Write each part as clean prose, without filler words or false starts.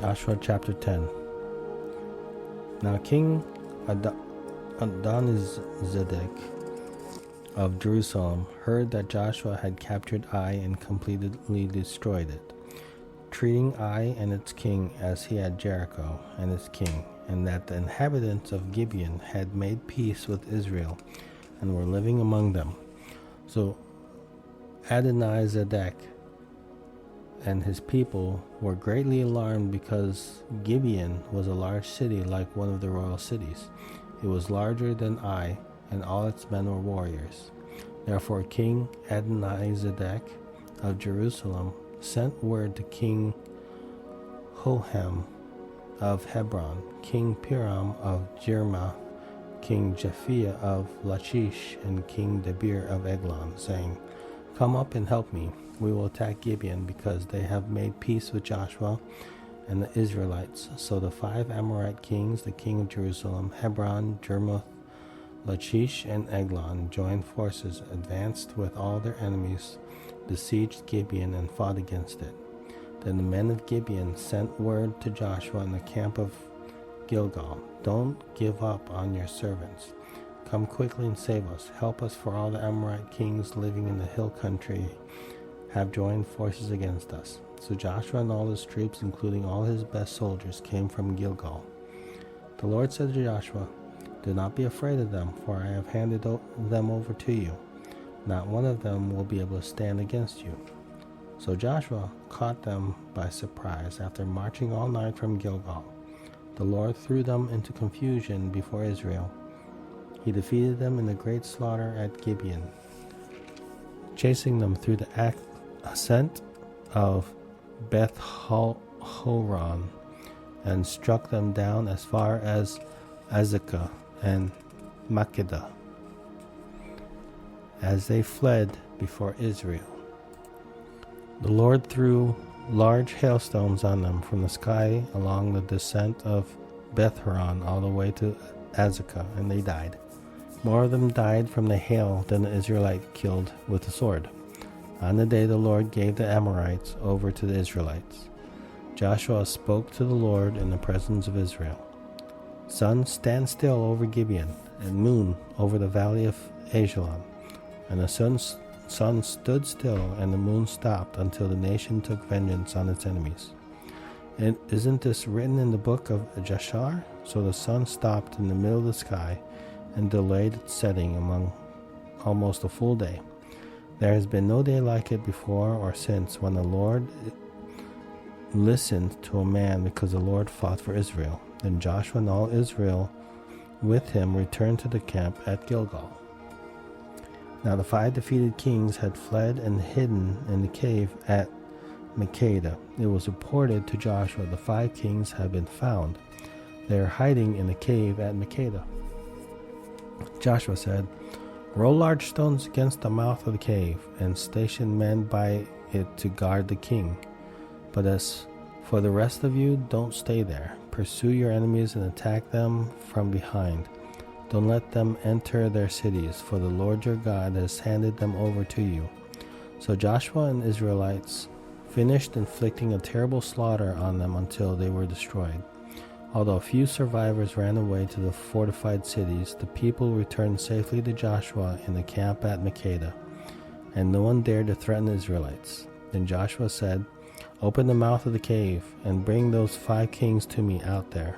Joshua chapter 10. Now King Adonizedek of Jerusalem heard that Joshua had captured Ai and completely destroyed it, treating Ai and its king as he had Jericho and its king, and that the inhabitants of Gibeon had made peace with Israel and were living among them. So Adonizedek and his people were greatly alarmed because Gibeon was a large city like one of the royal cities. It was larger than Ai, and all its men were warriors. Therefore King Adonizedek of Jerusalem sent word to King Hoham of Hebron, King Piram of Jerma, King Japhiah of Lachish, and King Debir of Eglon, saying, "Come up and help me. We will attack Gibeon, because they have made peace with Joshua and the Israelites." So the 5 Amorite kings, the king of Jerusalem, Hebron, Jermuth, Lachish, and Eglon, joined forces, advanced with all their enemies, besieged Gibeon, and fought against it. Then the men of Gibeon sent word to Joshua in the camp of Gilgal, "Don't give up on your servants. Come quickly and save us. Help us, for all the Amorite kings living in the hill country have joined forces against us." So Joshua and all his troops, including all his best soldiers, came from Gilgal. The Lord said to Joshua, "Do not be afraid of them, for I have handed them over to you. Not one of them will be able to stand against you." So Joshua caught them by surprise after marching all night from Gilgal. The Lord threw them into confusion before Israel. He defeated them in a great slaughter at Gibeon, chasing them through the ascent of Beth Horon, and struck them down as far as Azekah and Makkedah, as they fled before Israel. The Lord threw large hailstones on them from the sky along the descent of Beth Horon all the way to Azekah, and they died. More of them died from the hail than the Israelite killed with the sword. On the day the Lord gave the Amorites over to the Israelites, Joshua spoke to the Lord in the presence of Israel. "Sun, stand still over Gibeon, and moon over the valley of Ajalon." And the sun stood still, and the moon stopped, until the nation took vengeance on its enemies. And isn't this written in the book of Jashar? So the sun stopped in the middle of the sky and delayed its setting among almost a full day. There has been no day like it before or since, when the Lord listened to a man, because the Lord fought for Israel. Then Joshua and all Israel with him returned to the camp at Gilgal. Now the 5 defeated kings had fled and hidden in the cave at Makkedah. It was reported to Joshua, "The 5 kings have been found. They are hiding in the cave at Makkedah." Joshua said, "Roll large stones against the mouth of the cave, and station men by it to guard the king. But as for the rest of you, don't stay there. Pursue your enemies and attack them from behind. Don't let them enter their cities, for the Lord your God has handed them over to you." So Joshua and Israelites finished inflicting a terrible slaughter on them until they were destroyed. Although a few survivors ran away to the fortified cities, the people returned safely to Joshua in the camp at Makkedah, and no one dared to threaten the Israelites. Then Joshua said, "Open the mouth of the cave, and bring those 5 kings to me out there."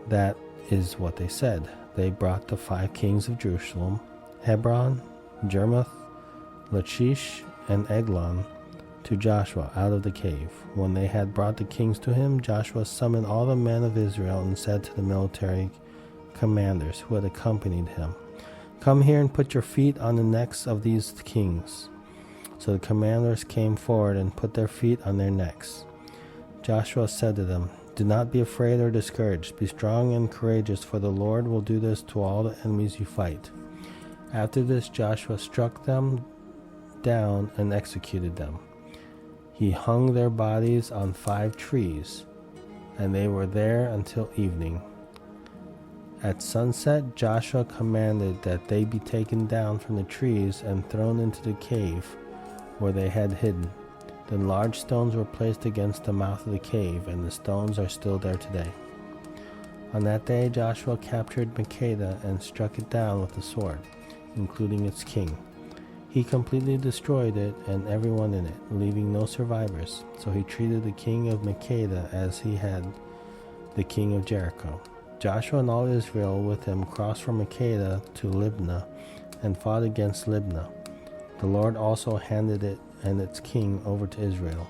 That is what they said. They brought the 5 kings of Jerusalem, Hebron, Jermuth, Lachish, and Eglon, to Joshua out of the cave. When they had brought the kings to him, Joshua summoned all the men of Israel and said to the military commanders who had accompanied him, "Come here and put your feet on the necks of these kings." So the commanders came forward and put their feet on their necks. Joshua said to them, "Do not be afraid or discouraged. Be strong and courageous, for the Lord will do this to all the enemies you fight." After this, Joshua struck them down and executed them. He hung their bodies on 5 trees, and they were there until evening. At sunset, Joshua commanded that they be taken down from the trees and thrown into the cave where they had hidden. Then large stones were placed against the mouth of the cave, and the stones are still there today. On that day Joshua captured Makkedah and struck it down with the sword, including its king. He completely destroyed it and everyone in it, leaving no survivors. So he treated the king of Makkedah as he had the king of Jericho. Joshua and all Israel with him crossed from Makkedah to Libnah and fought against Libnah. The Lord also handed it and its king over to Israel.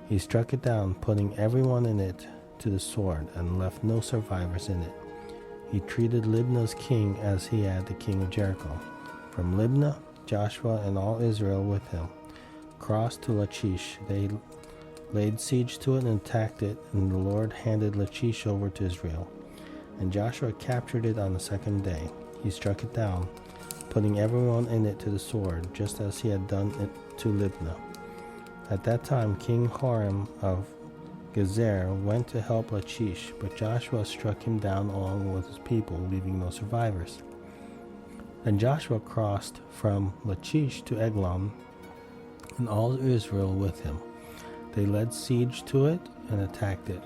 He struck it down, putting everyone in it to the sword, and left no survivors in it. He treated Libnah's king as he had the king of Jericho. From Libnah, Joshua and all Israel with him crossed to Lachish. They laid siege to it and attacked it, and the Lord handed Lachish over to Israel. And Joshua captured it on the second day. He struck it down, putting everyone in it to the sword, just as he had done it to Libnah. At that time King Horam of Gezer went to help Lachish, but Joshua struck him down along with his people, leaving no survivors. Then Joshua crossed from Lachish to Eglon, and all Israel with him. They laid siege to it and attacked it.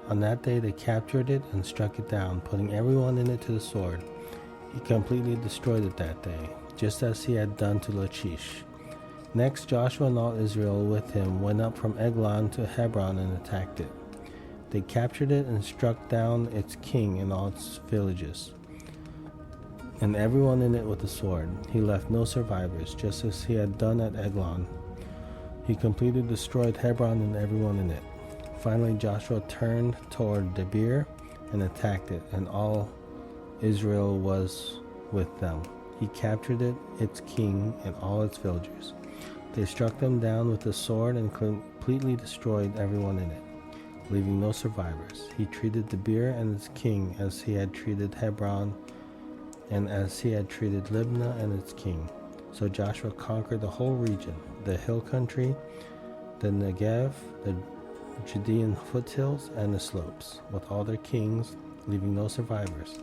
On that day they captured it and struck it down, putting everyone in it to the sword. He completely destroyed it that day, just as he had done to Lachish. Next, Joshua and all Israel with him went up from Eglon to Hebron and attacked it. They captured it and struck down its king and all its villages, and everyone in it with the sword. He left no survivors, just as he had done at Eglon. He completely destroyed Hebron and everyone in it. Finally, Joshua turned toward Debir and attacked it, and all Israel was with them. He captured it, its king, and all its villagers. They struck them down with the sword and completely destroyed everyone in it, leaving no survivors. He treated Debir and its king as he had treated Hebron and as he had treated Libnah and its king. So Joshua conquered the whole region, the hill country, the Negev, the Judean foothills, and the slopes, with all their kings, leaving no survivors.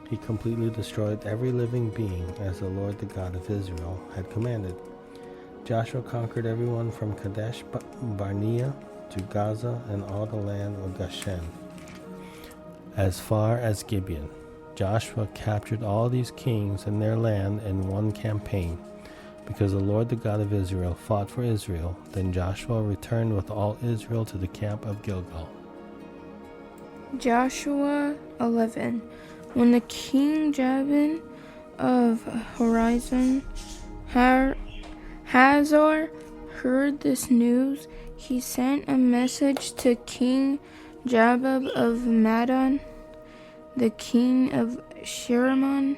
He completely destroyed every living being, as the Lord, the God of Israel, had commanded. Joshua conquered everyone from Kadesh Barnea to Gaza and all the land of Goshen, as far as Gibeon. Joshua captured all these kings and their land in one campaign, because the Lord, the God of Israel, fought for Israel. Then Joshua returned with all Israel to the camp of Gilgal. Joshua 11. When the king Jabin of Horizon Hazor heard this news, he sent a message to King Jabab of Madon, the king of Shirmon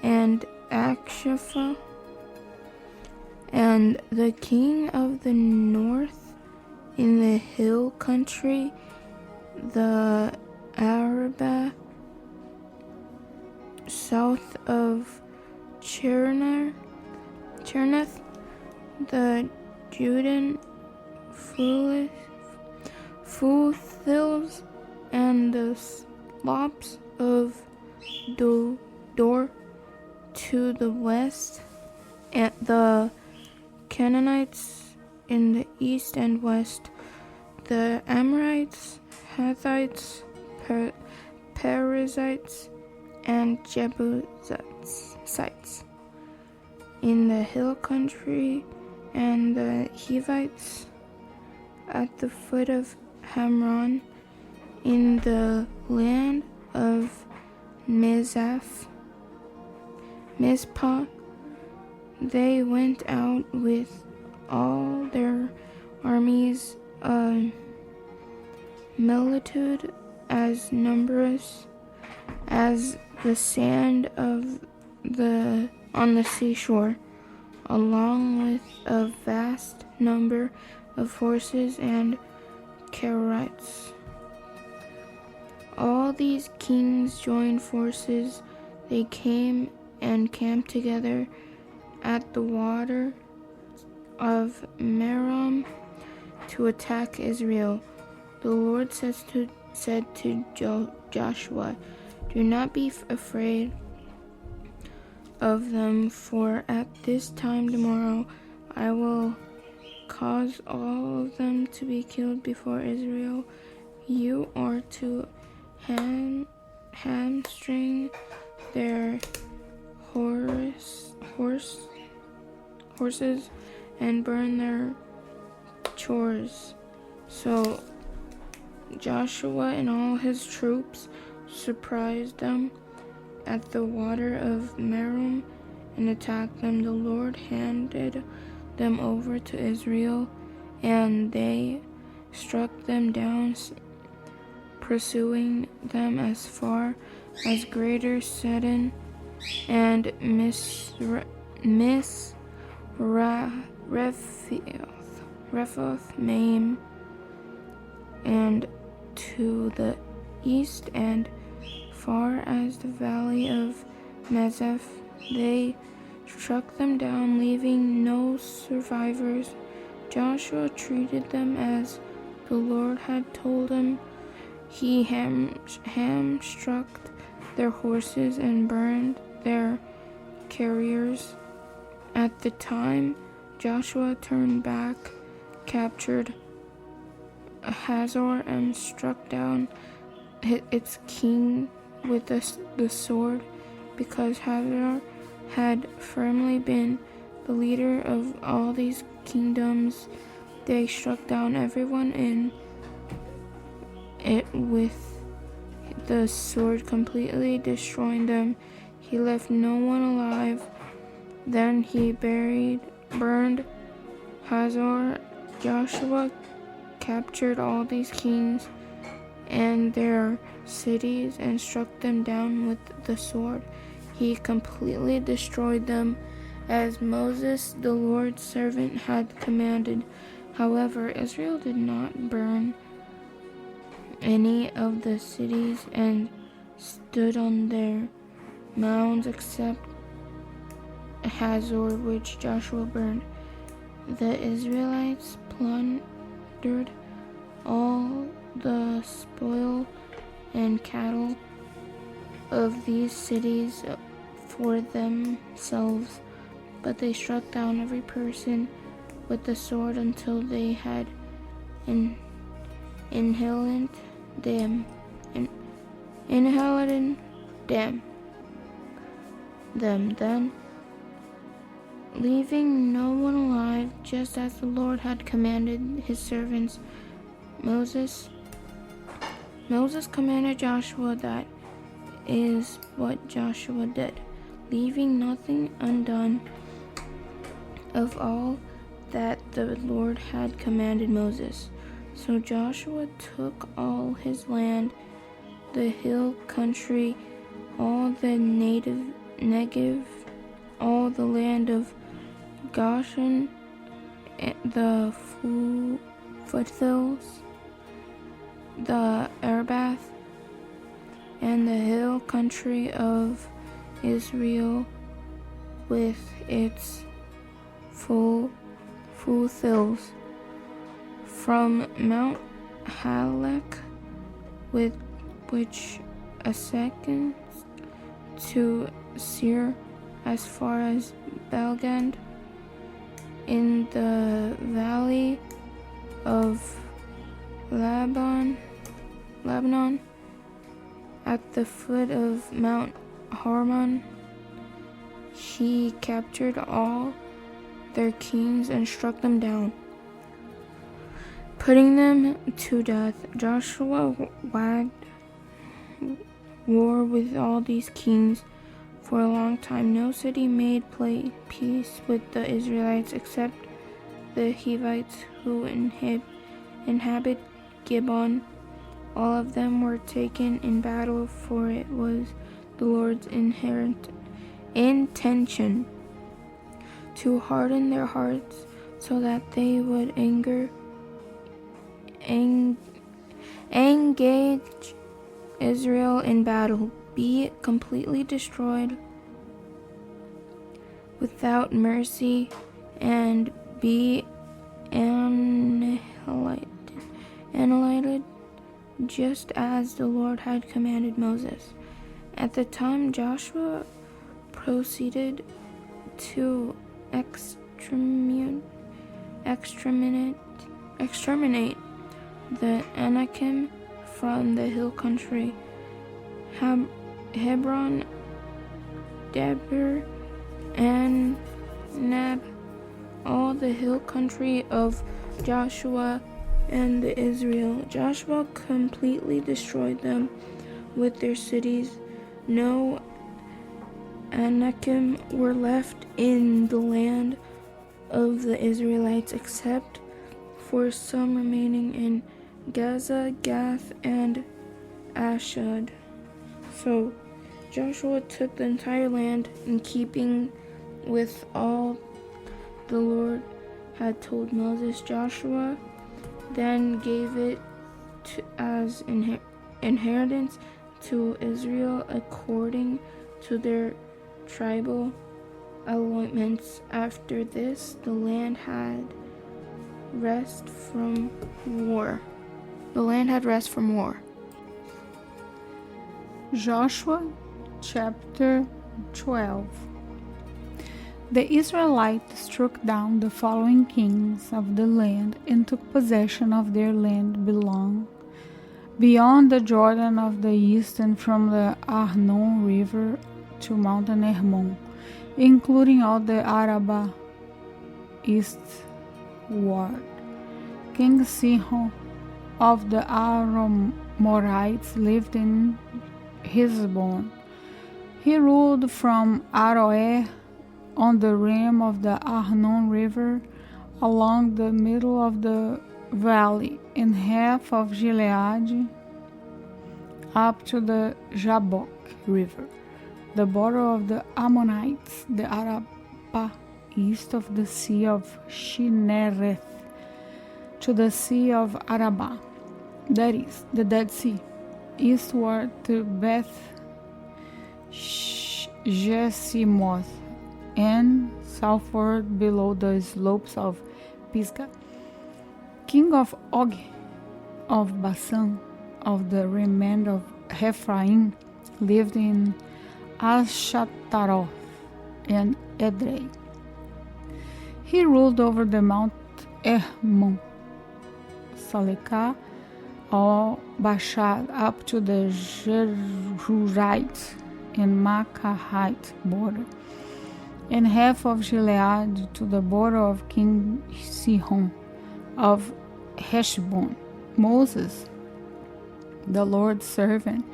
and Akshapha, and the king of the north in the hill country, the Arabah, south of Chernath, the Judean foothills, and the slopes of Dor to the west, and the Canaanites in the east and west, the Amorites, Hittites, Perizzites, and Jebusites in the hill country, and the Hivites at the foot of Hamron in the land of Mizpah. They went out with all their armies, a multitude as numerous as the sand on the seashore, along with a vast number of horses and chariots. All these kings joined forces. They came and camped together at the water of Merom to attack Israel. The Lord said to Joshua, "Do not be afraid of them, for at this time tomorrow I will cause all of them to be killed before Israel. You are to hamstring their horses and burn their chores. So Joshua and all his troops surprised them at the water of Merom and attacked them. The Lord handed them over to Israel, and they struck them down, pursuing them as far as Greater Sidon and Rephoth Maim, and to the east and far as the valley of Mezeph. They struck them down, leaving no survivors. Joshua treated them as the Lord had told him. He hamstruck their horses and burned their carriers. At the time Joshua turned back, captured Hazor, and struck down its king with the sword, because Hazor had firmly been the leader of all these kingdoms. They struck down everyone in it with the sword, completely destroying them. He left no one alive. Then he burned Hazor. Joshua captured all these kings and their cities and struck them down with the sword. He completely destroyed them, as Moses, the Lord's servant, had commanded. However, Israel did not burn any of the cities and stood on their mounds except Hazor, which Joshua burned. The Israelites plundered all the spoil and cattle of these cities for themselves, but they struck down every person with the sword until they had inhaled them. Then, leaving no one alive, just as the Lord had commanded his servants Moses commanded Joshua. That is what Joshua did, leaving nothing undone of all that the Lord had commanded Moses. So Joshua took all his land, the hill country, all the Negev, all the land of Goshen, the foothills, the Arbath, and the hill country of Israel with its foothills, from Mount Halak, with which a second, to Seir, as far as Belgand, in the valley of Lebanon, at the foot of Mount Hermon. He captured all their kings and struck them down, putting them to death. Joshua waged war with all these kings for a long time. No city made peace with the Israelites except the Hivites who inhabit Gibeon. All of them were taken in battle, for it was the Lord's inherent intention to harden their hearts so that they would engage Israel in battle, be completely destroyed without mercy, and be annihilated, just as the Lord had commanded Moses. At the time Joshua proceeded to exterminate exterminate the Anakim from the hill country, Hebron, Debir, and Neb, all the hill country of Joshua and Israel. Joshua completely destroyed them with their cities. No Anakim were left in the land of the Israelites except for some remaining in Gaza, Gath, and Ashdod. So Joshua took the entire land in keeping with all the Lord had told Moses. Joshua then gave it as inheritance to Israel according to their tribal allotments. After this, the land had rest from war. Joshua chapter 12. The Israelites struck down the following kings of the land and took possession of their land beyond the Jordan of the east and from the Arnon River to Mount Hermon, including all the Arabah eastward. King Sihon of the Amorites lived in Heshbon. He ruled from Aroer on the rim of the Arnon River, along the middle of the valley, in half of Gilead up to the Jabbok River, the border of the Ammonites, the Arabah east of the Sea of Shinnereth, to the Sea of Arabah, that is, the Dead Sea, eastward to Beth Jeshimoth, and southward below the slopes of Pisgah. King of Og of Bashan, of the remnant of Ephraim, lived in Ashtaroth and Edrei. He ruled over the Mount Hermon, Salekah, or Bashad, up to the Jerurite and Makahite border, and half of Gilead to the border of King Sihon of Heshbon. Moses, the Lord's servant,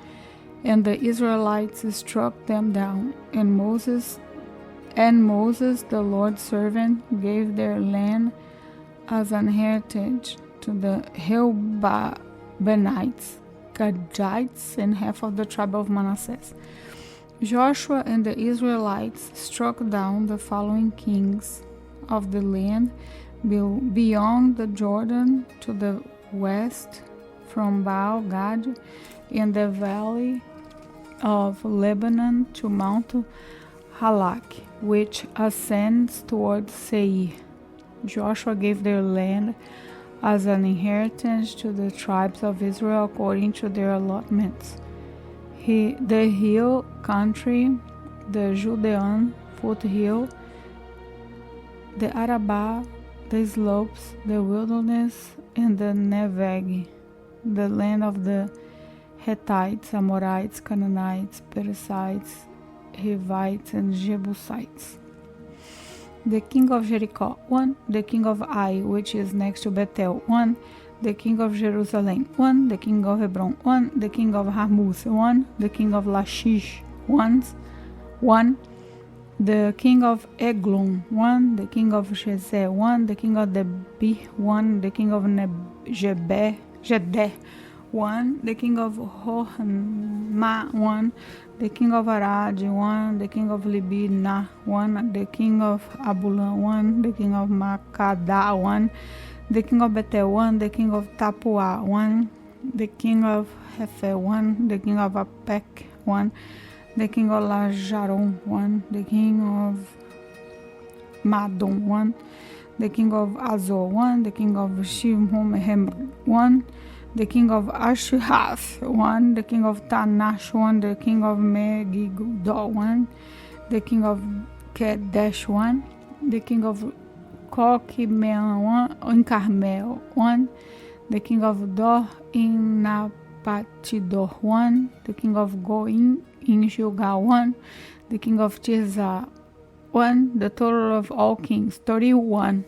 and the Israelites struck them down, and Moses, the Lord's servant, gave their land as an heritage to the Reubenites, Gadites, and half of the tribe of Manasseh. Joshua and the Israelites struck down the following kings of the land beyond the Jordan to the west, from Baal Gad in the valley of Lebanon to Mount Halak, which ascends towards Seir. Joshua gave their land as an inheritance to the tribes of Israel according to their allotments. The hill country, the Judean foothill, the Arabah, the slopes, the wilderness, and the Neveg, the land of the Hittites, Amorites, Canaanites, Perizzites, Hivites, and Jebusites. The king of Jericho, 1. The king of Ai, which is next to Bethel, 1. The king of Jerusalem, 1. The king of Hebron, 1. The king of Harmuth, 1. The king of Lachish, 1. The king of Eglon, 1. The king of Gezer, 1. The king of Debir, 1. The king of Jedeh, 1. The king of Horma, 1. The king of Arad, 1. The king of Libina, 1. The king of Abulan, 1. The king of Makada, 1. The king of Bethel, 1. The king of Tapua, 1. The king of Hefer, 1. The king of Apek, 1. The king of Lajaron, 1. The king of Madon, 1. The king of Azor, 1. The king of Shimon, 1. The king of Ashhath, 1. The king of Tanash, 1. The king of Megiddo, 1. The king of Kedesh, 1. The king of Coquimean in Carmel 1, the king of Dor in Napatidor 1, the king of Goim in Gilgal 1, the king of Tirzah 1, the total of all kings 31.